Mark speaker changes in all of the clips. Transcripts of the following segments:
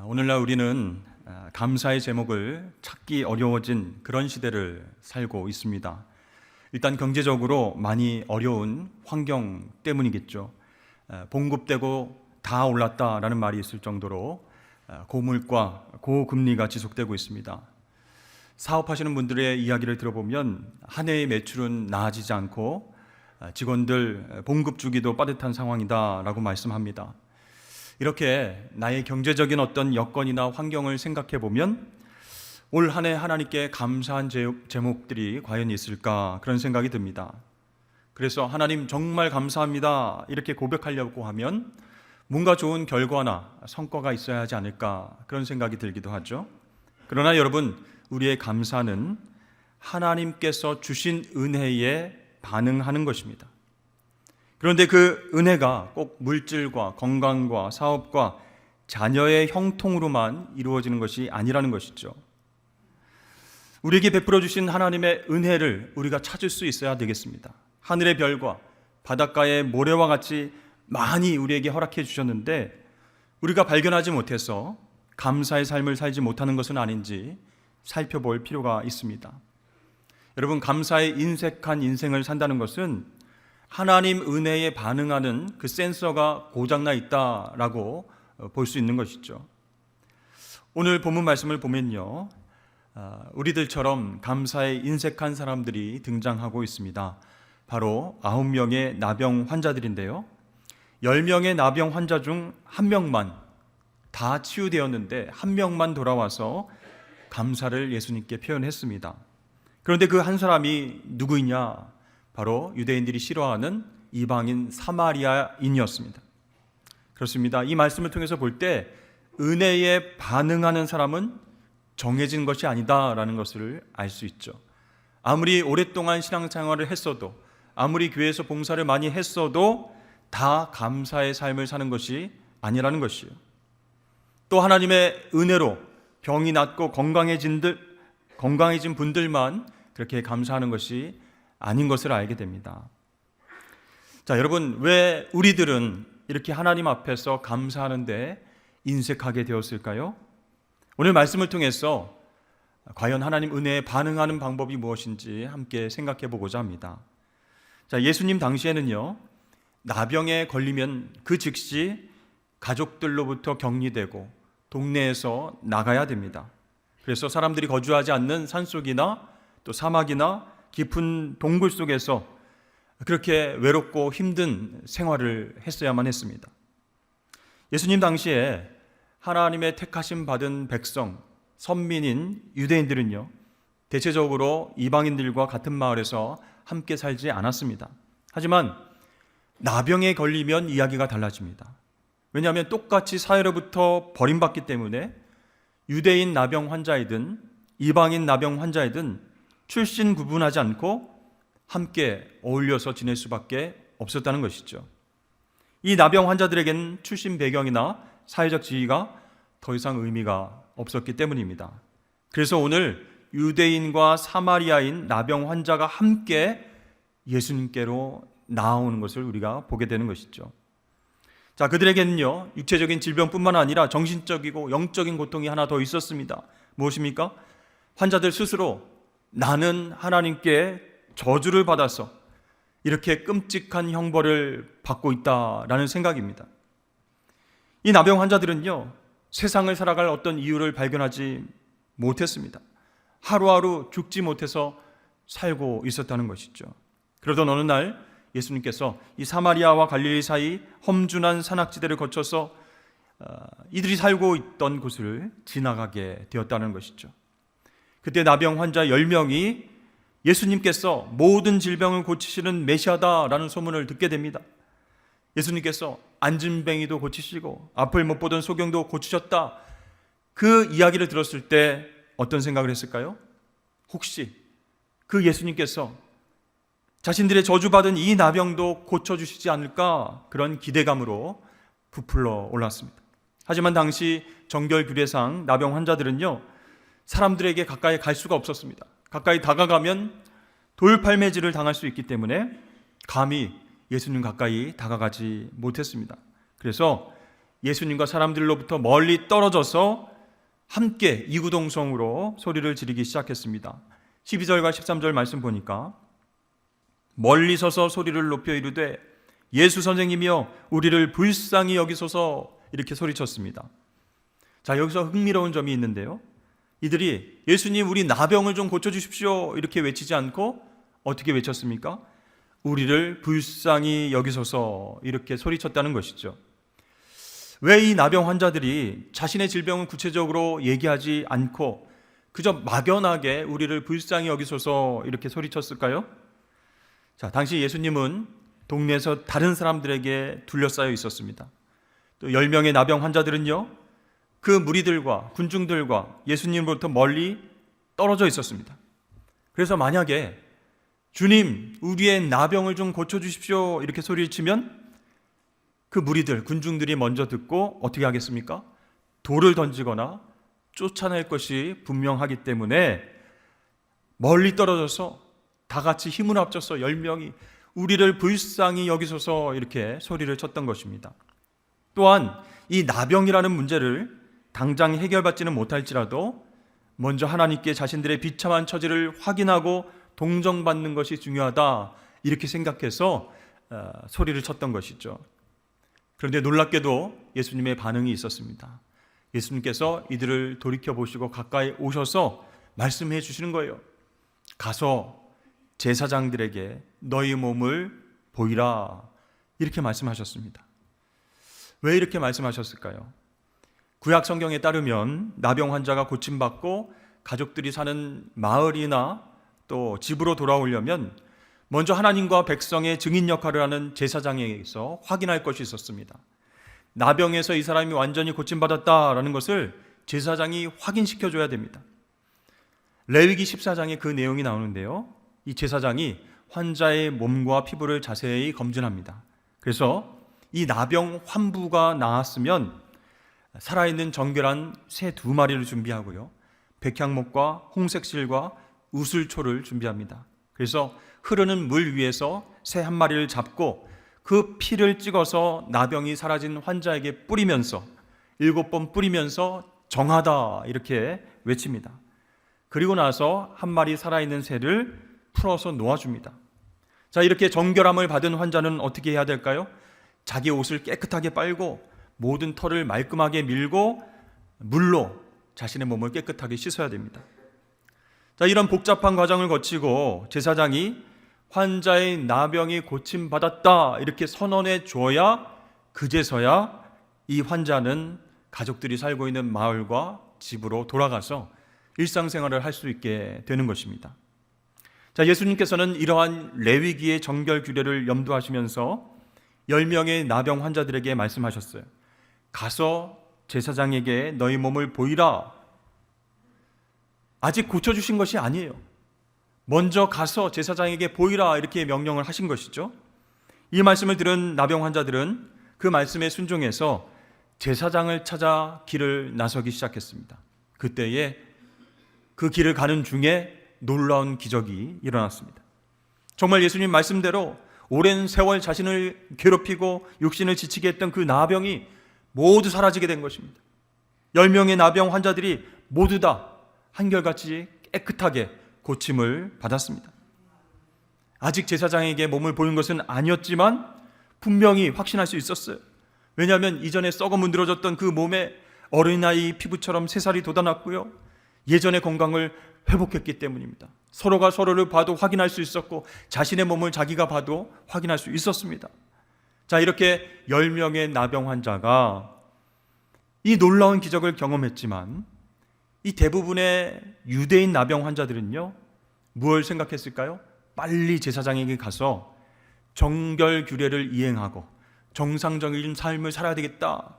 Speaker 1: 오늘날 우리는 감사의 제목을 찾기 어려워진 그런 시대를 살고 있습니다. 일단 경제적으로 많이 어려운 환경 때문이겠죠. 봉급되고 다 올랐다라는 말이 있을 정도로 고물가, 고금리가 지속되고 있습니다. 사업하시는 분들의 이야기를 들어보면 한 해의 매출은 나아지지 않고 직원들 봉급 주기도 빠듯한 상황이다라고 말씀합니다. 이렇게 나의 경제적인 어떤 여건이나 환경을 생각해 보면 올 한 해 하나님께 감사한 제목들이 과연 있을까 그런 생각이 듭니다. 그래서 하나님 정말 감사합니다 이렇게 고백하려고 하면 뭔가 좋은 결과나 성과가 있어야 하지 않을까 그런 생각이 들기도 하죠. 그러나 여러분, 우리의 감사는 하나님께서 주신 은혜에 반응하는 것입니다. 그런데 그 은혜가 꼭 물질과 건강과 사업과 자녀의 형통으로만 이루어지는 것이 아니라는 것이죠. 우리에게 베풀어 주신 하나님의 은혜를 우리가 찾을 수 있어야 되겠습니다. 하늘의 별과 바닷가의 모래와 같이 많이 우리에게 허락해 주셨는데 우리가 발견하지 못해서 감사의 삶을 살지 못하는 것은 아닌지 살펴볼 필요가 있습니다. 여러분, 감사에 인색한 인생을 산다는 것은 하나님 은혜에 반응하는 그 센서가 고장나 있다라고 볼 수 있는 것이죠. 오늘 본문 말씀을 보면요, 우리들처럼 감사에 인색한 사람들이 등장하고 있습니다. 바로 9명의 나병 환자들인데요, 10명의 나병 환자 중 1명만 다 치유되었는데 1명만 돌아와서 감사를 예수님께 표현했습니다. 그런데 그 한 사람이 누구이냐? 바로 유대인들이 싫어하는 이방인 사마리아인이었습니다. 그렇습니다. 이 말씀을 통해서 볼 때 은혜에 반응하는 사람은 정해진 것이 아니다라는 것을 알 수 있죠. 아무리 오랫동안 신앙생활을 했어도, 아무리 교회에서 봉사를 많이 했어도 다 감사의 삶을 사는 것이 아니라는 것이요. 또 하나님의 은혜로 병이 낫고 건강해진 분들만 그렇게 감사하는 것이 아닌 것을 알게 됩니다. 자, 여러분, 왜 우리들은 이렇게 하나님 앞에서 감사하는데 인색하게 되었을까요? 오늘 말씀을 통해서 과연 하나님 은혜에 반응하는 방법이 무엇인지 함께 생각해 보고자 합니다. 자, 예수님 당시에는요, 나병에 걸리면 그 즉시 가족들로부터 격리되고 동네에서 나가야 됩니다. 그래서 사람들이 거주하지 않는 산속이나 또 사막이나 깊은 동굴 속에서 그렇게 외롭고 힘든 생활을 했어야만 했습니다. 예수님 당시에 하나님의 택하심 받은 백성, 선민인 유대인들은요, 대체적으로 이방인들과 같은 마을에서 함께 살지 않았습니다. 하지만 나병에 걸리면 이야기가 달라집니다. 왜냐하면 똑같이 사회로부터 버림받기 때문에 유대인 나병 환자이든 이방인 나병 환자이든 출신 구분하지 않고 함께 어울려서 지낼 수밖에 없었다는 것이죠. 이 나병 환자들에게는 출신 배경이나 사회적 지위가 더 이상 의미가 없었기 때문입니다. 그래서 오늘 유대인과 사마리아인 나병 환자가 함께 예수님께로 나아오는 것을 우리가 보게 되는 것이죠. 자, 그들에게는요, 육체적인 질병뿐만 아니라 정신적이고 영적인 고통이 하나 더 있었습니다. 무엇입니까? 환자들 스스로 나는 하나님께 저주를 받아서 이렇게 끔찍한 형벌을 받고 있다라는 생각입니다. 이 나병 환자들은요, 세상을 살아갈 어떤 이유를 발견하지 못했습니다. 하루하루 죽지 못해서 살고 있었다는 것이죠. 그러던 어느 날 예수님께서 이 사마리아와 갈릴리 사이 험준한 산악지대를 거쳐서 이들이 살고 있던 곳을 지나가게 되었다는 것이죠. 그때 나병 환자 10명이 예수님께서 모든 질병을 고치시는 메시아다라는 소문을 듣게 됩니다. 예수님께서 안진뱅이도 고치시고 앞을 못 보던 소경도 고치셨다. 그 이야기를 들었을 때 어떤 생각을 했을까요? 혹시 그 예수님께서 자신들의 저주받은 이 나병도 고쳐주시지 않을까, 그런 기대감으로 부풀러 올랐습니다. 하지만 당시 정결규례상 나병 환자들은요, 사람들에게 가까이 갈 수가 없었습니다. 가까이 다가가면 돌팔매질을 당할 수 있기 때문에 감히 예수님 가까이 다가가지 못했습니다. 그래서 예수님과 사람들로부터 멀리 떨어져서 함께 이구동성으로 소리를 지르기 시작했습니다. 12절과 13절 말씀 보니까 멀리 서서 소리를 높여 이르되 예수 선생님이여 우리를 불쌍히 여기소서 이렇게 소리쳤습니다. 자, 여기서 흥미로운 점이 있는데요. 이들이 예수님 우리 나병을 좀 고쳐주십시오 이렇게 외치지 않고 어떻게 외쳤습니까? 우리를 불쌍히 여기소서 이렇게 소리쳤다는 것이죠. 왜 이 나병 환자들이 자신의 질병을 구체적으로 얘기하지 않고 그저 막연하게 우리를 불쌍히 여기소서 이렇게 소리쳤을까요? 자, 당시 예수님은 동네에서 다른 사람들에게 둘러싸여 있었습니다. 또 10명의 나병 환자들은요, 그 무리들과 군중들과 예수님으로부터 멀리 떨어져 있었습니다. 그래서 만약에 주님, 우리의 나병을 좀 고쳐주십시오 이렇게 소리를 치면 그 무리들, 군중들이 먼저 듣고 어떻게 하겠습니까? 돌을 던지거나 쫓아낼 것이 분명하기 때문에 멀리 떨어져서 다 같이 힘을 합쳐서 10명이 우리를 불쌍히 여기소서 이렇게 소리를 쳤던 것입니다. 또한 이 나병이라는 문제를 당장 해결받지는 못할지라도 먼저 하나님께 자신들의 비참한 처지를 확인하고 동정받는 것이 중요하다 이렇게 생각해서 소리를 쳤던 것이죠. 그런데 놀랍게도 예수님의 반응이 있었습니다. 예수님께서 이들을 돌이켜보시고 가까이 오셔서 말씀해 주시는 거예요. 가서 제사장들에게 너희 몸을 보이라 이렇게 말씀하셨습니다. 왜 이렇게 말씀하셨을까요? 구약 성경에 따르면 나병 환자가 고침받고 가족들이 사는 마을이나 또 집으로 돌아오려면 먼저 하나님과 백성의 증인 역할을 하는 제사장에게서 확인할 것이 있었습니다. 나병에서 이 사람이 완전히 고침받았다라는 것을 제사장이 확인시켜줘야 됩니다. 레위기 14장에 그 내용이 나오는데요, 이 제사장이 환자의 몸과 피부를 자세히 검진합니다. 그래서 이 나병 환부가 나았으면 살아있는 정결한 새 2마리를 준비하고요, 백향목과 홍색실과 우슬초를 준비합니다. 그래서 흐르는 물 위에서 새 1마리를 잡고 그 피를 찍어서 나병이 사라진 환자에게 뿌리면서 7번 뿌리면서 정하다 이렇게 외칩니다. 그리고 나서 1마리 살아있는 새를 풀어서 놓아줍니다. 자, 이렇게 정결함을 받은 환자는 어떻게 해야 될까요? 자기 옷을 깨끗하게 빨고 모든 털을 말끔하게 밀고 물로 자신의 몸을 깨끗하게 씻어야 됩니다. 자, 이런 복잡한 과정을 거치고 제사장이 환자의 나병이 고침받았다 이렇게 선언해 줘야 그제서야 이 환자는 가족들이 살고 있는 마을과 집으로 돌아가서 일상생활을 할 수 있게 되는 것입니다. 자, 예수님께서는 이러한 레위기의 정결 규례를 염두하시면서 10명의 나병 환자들에게 말씀하셨어요. 가서 제사장에게 너희 몸을 보이라. 아직 고쳐주신 것이 아니에요. 먼저 가서 제사장에게 보이라 이렇게 명령을 하신 것이죠. 이 말씀을 들은 나병 환자들은 그 말씀에 순종해서 제사장을 찾아 길을 나서기 시작했습니다. 그때에 그 길을 가는 중에 놀라운 기적이 일어났습니다. 정말 예수님 말씀대로 오랜 세월 자신을 괴롭히고 육신을 지치게 했던 그 나병이 모두 사라지게 된 것입니다. 10명의 나병 환자들이 모두 다 한결같이 깨끗하게 고침을 받았습니다. 아직 제사장에게 몸을 보인 것은 아니었지만 분명히 확신할 수 있었어요. 왜냐하면 이전에 썩어 문드러졌던 그 몸에 어린아이 피부처럼 새살이 돋아났고요, 예전의 건강을 회복했기 때문입니다. 서로가 서로를 봐도 확인할 수 있었고 자신의 몸을 자기가 봐도 확인할 수 있었습니다. 자, 이렇게 10명의 나병 환자가 이 놀라운 기적을 경험했지만 이 대부분의 유대인 나병 환자들은요, 무엇을 생각했을까요? 빨리 제사장에게 가서 정결 규례를 이행하고 정상적인 삶을 살아야 되겠다,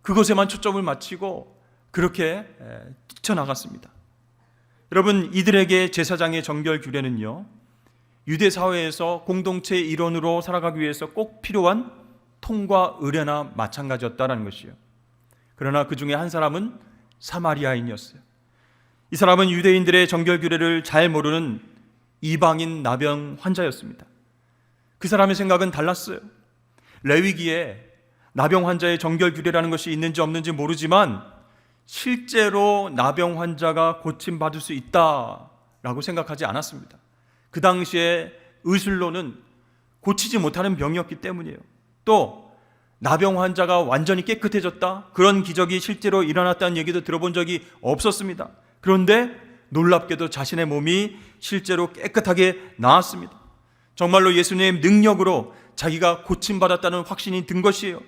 Speaker 1: 그것에만 초점을 맞추고 그렇게 뛰쳐나갔습니다. 여러분, 이들에게 제사장의 정결 규례는요, 유대 사회에서 공동체의 일원으로 살아가기 위해서 꼭 필요한 통과 의례나 마찬가지였다는 것이에요. 그러나 그 중에 한 사람은 사마리아인이었어요. 이 사람은 유대인들의 정결 규례를 잘 모르는 이방인 나병 환자였습니다. 그 사람의 생각은 달랐어요. 레위기에 나병 환자의 정결 규례라는 것이 있는지 없는지 모르지만 실제로 나병 환자가 고침받을 수 있다라고 생각하지 않았습니다. 그 당시에 의술로는 고치지 못하는 병이었기 때문이에요. 또 나병 환자가 완전히 깨끗해졌다, 그런 기적이 실제로 일어났다는 얘기도 들어본 적이 없었습니다. 그런데 놀랍게도 자신의 몸이 실제로 깨끗하게 나았습니다. 정말로 예수님의 능력으로 자기가 고침받았다는 확신이 든 것이에요.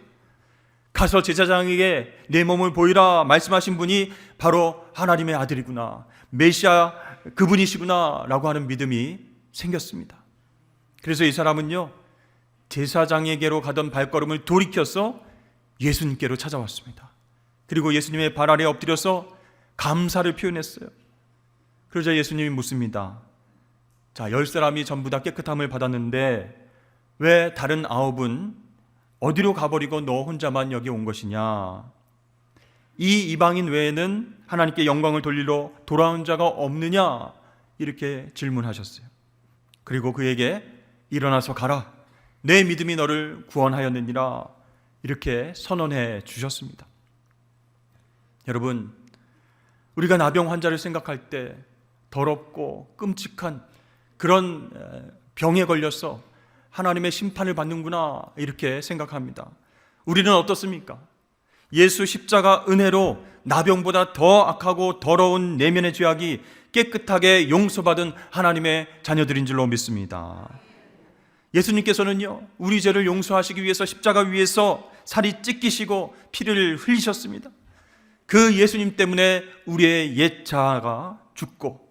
Speaker 1: 가서 제사장에게 내 몸을 보이라 말씀하신 분이 바로 하나님의 아들이구나, 메시아 그분이시구나 라고 하는 믿음이 생겼습니다. 그래서 이 사람은요, 제사장에게로 가던 발걸음을 돌이켜서 예수님께로 찾아왔습니다. 그리고 예수님의 발 아래 엎드려서 감사를 표현했어요. 그러자 예수님이 묻습니다. 자, 10사람이 전부 다 깨끗함을 받았는데 왜 다른 9은 어디로 가버리고 너 혼자만 여기 온 것이냐? 이 이방인 외에는 하나님께 영광을 돌리러 돌아온 자가 없느냐? 이렇게 질문하셨어요. 그리고 그에게 일어나서 가라, 내 믿음이 너를 구원하였느니라, 이렇게 선언해 주셨습니다. 여러분, 우리가 나병 환자를 생각할 때 더럽고 끔찍한 그런 병에 걸려서 하나님의 심판을 받는구나, 이렇게 생각합니다. 우리는 어떻습니까? 예수 십자가 은혜로 나병보다 더 악하고 더러운 내면의 죄악이 깨끗하게 용서받은 하나님의 자녀들인 줄로 믿습니다. 예수님께서는요, 우리 죄를 용서하시기 위해서 십자가 위에서 살이 찢기시고 피를 흘리셨습니다. 그 예수님 때문에 우리의 옛 자아가 죽고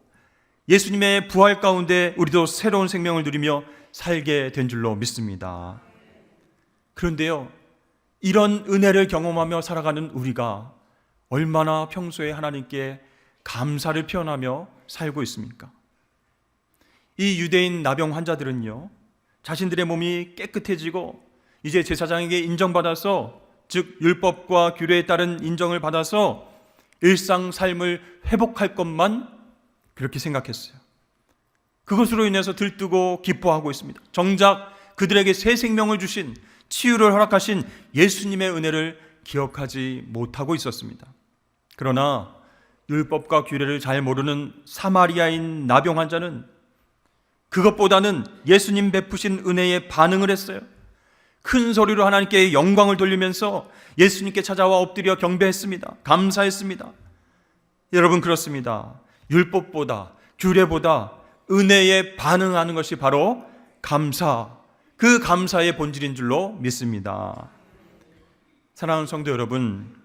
Speaker 1: 예수님의 부활 가운데 우리도 새로운 생명을 누리며 살게 된 줄로 믿습니다. 그런데요, 이런 은혜를 경험하며 살아가는 우리가 얼마나 평소에 하나님께 감사를 표현하며 살고 있습니까? 이 유대인 나병 환자들은요, 자신들의 몸이 깨끗해지고 이제 제사장에게 인정받아서, 즉 율법과 규례에 따른 인정을 받아서 일상 삶을 회복할 것만 그렇게 생각했어요. 그것으로 인해서 들뜨고 기뻐하고 있습니다. 정작 그들에게 새 생명을 주신, 치유를 허락하신 예수님의 은혜를 기억하지 못하고 있었습니다. 그러나 율법과 규례를 잘 모르는 사마리아인 나병 환자는 그것보다는 예수님 베푸신 은혜에 반응을 했어요. 큰 소리로 하나님께 영광을 돌리면서 예수님께 찾아와 엎드려 경배했습니다. 감사했습니다. 여러분, 그렇습니다. 율법보다, 규례보다 은혜에 반응하는 것이 바로 감사, 그 감사의 본질인 줄로 믿습니다. 사랑하는 성도 여러분,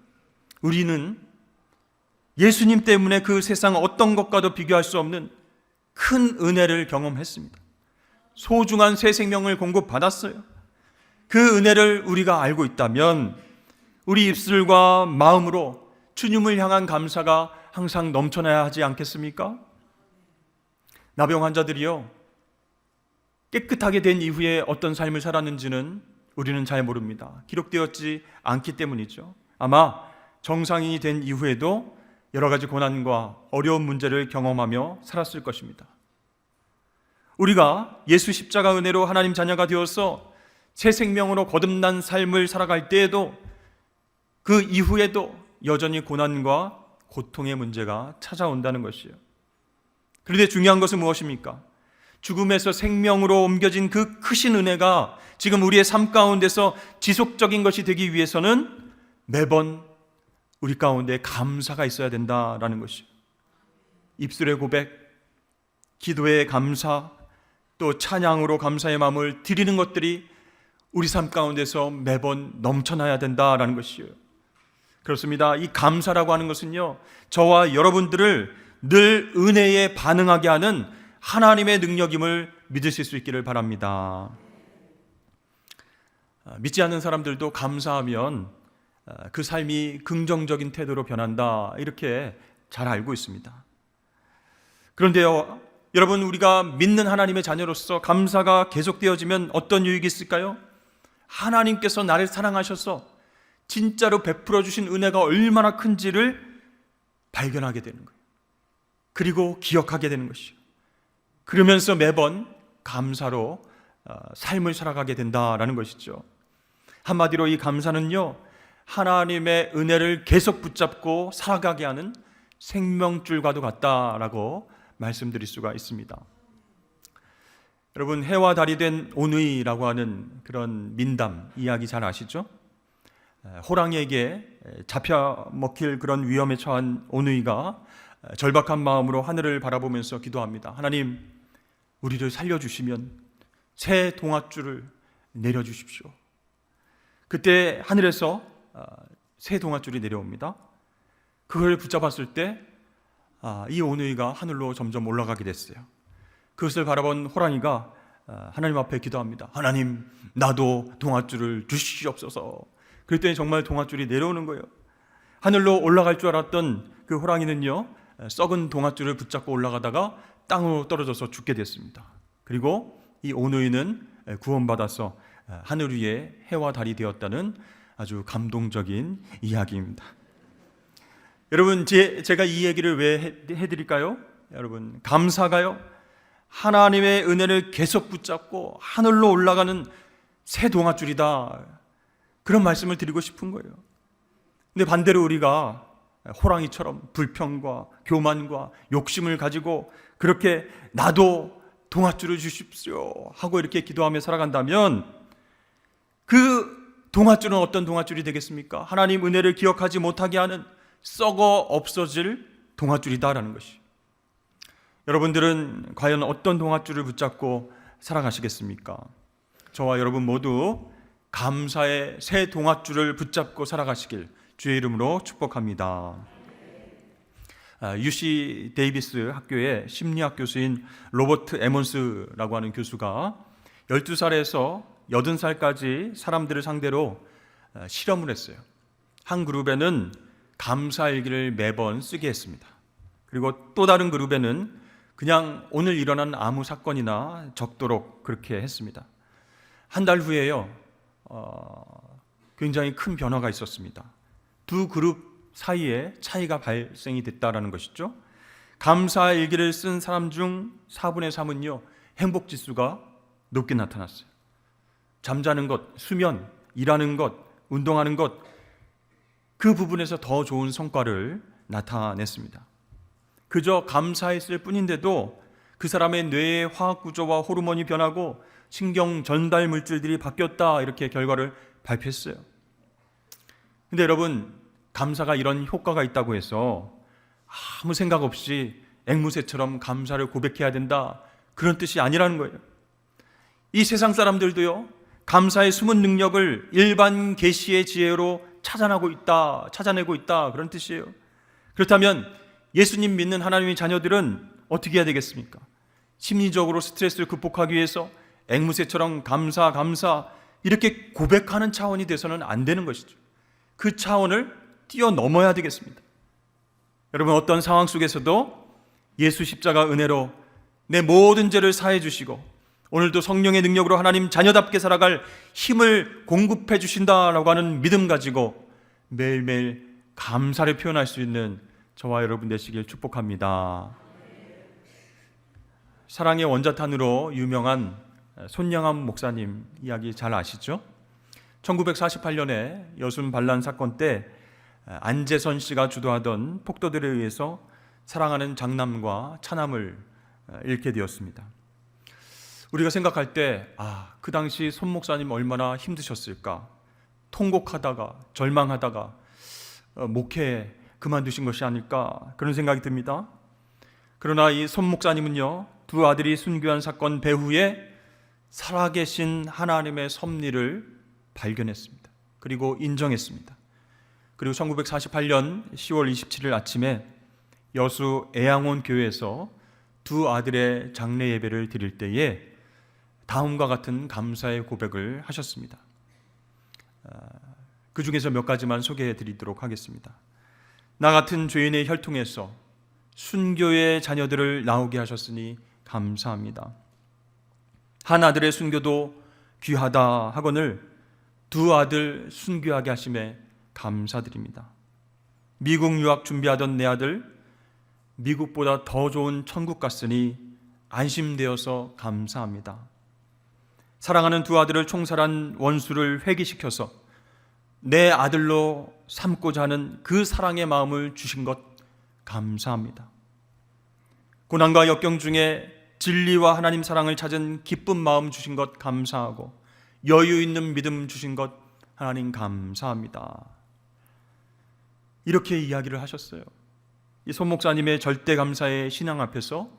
Speaker 1: 우리는 예수님 때문에 그 세상 어떤 것과도 비교할 수 없는 큰 은혜를 경험했습니다. 소중한 새 생명을 공급받았어요. 그 은혜를 우리가 알고 있다면 우리 입술과 마음으로 주님을 향한 감사가 항상 넘쳐나야 하지 않겠습니까? 나병 환자들이요, 깨끗하게 된 이후에 어떤 삶을 살았는지는 우리는 잘 모릅니다. 기록되었지 않기 때문이죠. 아마 정상인이 된 이후에도 여러 가지 고난과 어려운 문제를 경험하며 살았을 것입니다. 우리가 예수 십자가 은혜로 하나님 자녀가 되어서 새 생명으로 거듭난 삶을 살아갈 때에도, 그 이후에도 여전히 고난과 고통의 문제가 찾아온다는 것이에요. 그런데 중요한 것은 무엇입니까? 죽음에서 생명으로 옮겨진 그 크신 은혜가 지금 우리의 삶 가운데서 지속적인 것이 되기 위해서는 매번 우리 가운데 감사가 있어야 된다라는 것이에요. 입술의 고백, 기도의 감사, 또 찬양으로 감사의 마음을 드리는 것들이 우리 삶 가운데서 매번 넘쳐나야 된다라는 것이에요. 그렇습니다. 이 감사라고 하는 것은요, 저와 여러분들을 늘 은혜에 반응하게 하는 하나님의 능력임을 믿으실 수 있기를 바랍니다. 믿지 않는 사람들도 감사하면 그 삶이 긍정적인 태도로 변한다, 이렇게 잘 알고 있습니다. 그런데요, 여러분, 우리가 믿는 하나님의 자녀로서 감사가 계속되어지면 어떤 유익이 있을까요? 하나님께서 나를 사랑하셔서 진짜로 베풀어 주신 은혜가 얼마나 큰지를 발견하게 되는 거예요. 그리고 기억하게 되는 것이요. 그러면서 매번 감사로 삶을 살아가게 된다라는 것이죠. 한마디로 이 감사는요, 하나님의 은혜를 계속 붙잡고 살아가게 하는 생명줄과도 같다라고 말씀드릴 수가 있습니다. 여러분, 해와 달이 된 오누이라고 하는 그런 민담 이야기 잘 아시죠? 호랑이에게 잡혀 먹힐 그런 위험에 처한 오누이가 절박한 마음으로 하늘을 바라보면서 기도합니다. 하나님, 우리를 살려주시면 새 동아줄을 내려주십시오. 그때 하늘에서 새 동아줄이 내려옵니다. 그걸 붙잡았을 때 이 오누이가 하늘로 점점 올라가게 됐어요. 그것을 바라본 호랑이가 하나님 앞에 기도합니다. 하나님, 나도 동아줄을 주시옵소서. 그랬더니 정말 동아줄이 내려오는 거예요. 하늘로 올라갈 줄 알았던 그 호랑이는요, 썩은 동아줄을 붙잡고 올라가다가 땅으로 떨어져서 죽게 됐습니다. 그리고 이 오누이는 구원받아서 하늘 위에 해와 달이 되었다는 아주 감동적인 이야기입니다. 여러분, 제가 이 얘기를 왜 해드릴까요? 여러분, 감사가요, 하나님의 은혜를 계속 붙잡고 하늘로 올라가는 새 동아줄이다, 그런 말씀을 드리고 싶은 거예요. 근데 반대로 우리가 호랑이처럼 불평과 교만과 욕심을 가지고 그렇게 나도 동아줄을 주십시오 하고 이렇게 기도하며 살아간다면 그 동아줄은 어떤 동아줄이 되겠습니까? 하나님 은혜를 기억하지 못하게 하는 썩어 없어질 동아줄이다라는 것이. 여러분들은 과연 어떤 동아줄을 붙잡고 살아가시겠습니까? 저와 여러분 모두 감사의 새 동아줄을 붙잡고 살아가시길 주의 이름으로 축복합니다. UC 데이비스 학교의 심리학 교수인 로버트 에몬스라고 하는 교수가 12살에서 80살까지 사람들을 상대로 실험을 했어요. 한 그룹에는 감사일기를 매번 쓰게 했습니다. 그리고 또 다른 그룹에는 그냥 오늘 일어난 아무 사건이나 적도록 그렇게 했습니다. 한 달 후에요, 굉장히 큰 변화가 있었습니다. 두 그룹 사이에 차이가 발생이 됐다라는 것이죠. 감사일기를 쓴 사람 중 4분의 3은요, 행복지수가 높게 나타났어요. 잠자는 것, 수면, 일하는 것, 운동하는 것, 그 부분에서 더 좋은 성과를 나타냈습니다. 그저 감사했을 뿐인데도 그 사람의 뇌의 화학구조와 호르몬이 변하고 신경 전달 물질들이 바뀌었다, 이렇게 결과를 발표했어요. 근데 여러분, 감사가 이런 효과가 있다고 해서 아무 생각 없이 앵무새처럼 감사를 고백해야 된다, 그런 뜻이 아니라는 거예요. 이 세상 사람들도요, 감사의 숨은 능력을 일반 계시의 지혜로 찾아내고 있다, 그런 뜻이에요. 그렇다면 예수님 믿는 하나님의 자녀들은 어떻게 해야 되겠습니까? 심리적으로 스트레스를 극복하기 위해서 앵무새처럼 감사 이렇게 고백하는 차원이 돼서는 안 되는 것이죠. 그 차원을 뛰어넘어야 되겠습니다. 여러분, 어떤 상황 속에서도 예수 십자가 은혜로 내 모든 죄를 사해 주시고 오늘도 성령의 능력으로 하나님 자녀답게 살아갈 힘을 공급해 주신다라고 하는 믿음 가지고 매일매일 감사를 표현할 수 있는 저와 여러분 되시길 축복합니다. 사랑의 원자탄으로 유명한 손영암 목사님 이야기 잘 아시죠? 1948년에 여순 반란 사건 때 안재선 씨가 주도하던 폭도들에 의해서 사랑하는 장남과 차남을 잃게 되었습니다. 우리가 생각할 때 그 당시 손 목사님 얼마나 힘드셨을까, 통곡하다가 절망하다가 목회 그만두신 것이 아닐까, 그런 생각이 듭니다. 그러나 이 손 목사님은요, 두 아들이 순교한 사건 배후에 살아계신 하나님의 섭리를 발견했습니다. 그리고 인정했습니다. 그리고 1948년 10월 27일 아침에 여수 애양원 교회에서 두 아들의 장례 예배를 드릴 때에 다음과 같은 감사의 고백을 하셨습니다. 그 중에서 몇 가지만 소개해 드리도록 하겠습니다. 나 같은 죄인의 혈통에서 순교의 자녀들을 나오게 하셨으니 감사합니다. 한 아들의 순교도 귀하다 하거늘 두 아들 순교하게 하심에 감사드립니다. 미국 유학 준비하던 내 아들 미국보다 더 좋은 천국 갔으니 안심되어서 감사합니다. 사랑하는 두 아들을 총살한 원수를 회귀시켜서 내 아들로 삼고자 하는 그 사랑의 마음을 주신 것 감사합니다. 고난과 역경 중에 진리와 하나님 사랑을 찾은 기쁜 마음 주신 것 감사하고 여유 있는 믿음 주신 것 하나님 감사합니다. 이렇게 이야기를 하셨어요. 이 손 목사님의 절대 감사의 신앙 앞에서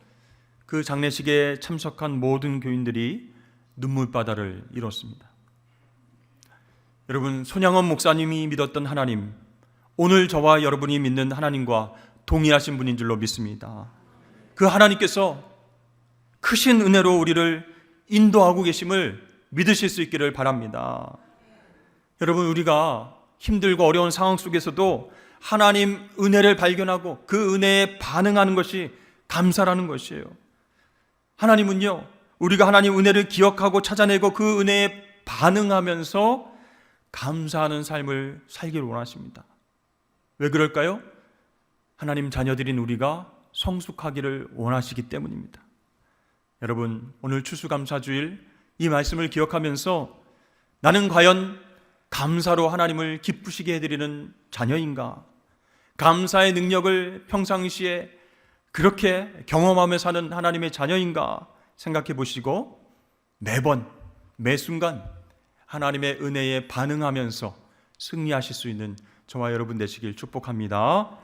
Speaker 1: 그 장례식에 참석한 모든 교인들이 눈물바다를 잃었습니다. 여러분, 손양원 목사님이 믿었던 하나님, 오늘 저와 여러분이 믿는 하나님과 동일하신 분인 줄로 믿습니다. 그 하나님께서 크신 은혜로 우리를 인도하고 계심을 믿으실 수 있기를 바랍니다. 여러분, 우리가 힘들고 어려운 상황 속에서도 하나님 은혜를 발견하고 그 은혜에 반응하는 것이 감사라는 것이에요. 하나님은요, 우리가 하나님 은혜를 기억하고 찾아내고 그 은혜에 반응하면서 감사하는 삶을 살기를 원하십니다. 왜 그럴까요? 하나님 자녀들인 우리가 성숙하기를 원하시기 때문입니다. 여러분, 오늘 추수감사주일 이 말씀을 기억하면서 나는 과연 감사로 하나님을 기쁘시게 해드리는 자녀인가? 감사의 능력을 평상시에 그렇게 경험하며 사는 하나님의 자녀인가 생각해 보시고 매번 매 순간 하나님의 은혜에 반응하면서 승리하실 수 있는 저와 여러분 되시길 축복합니다.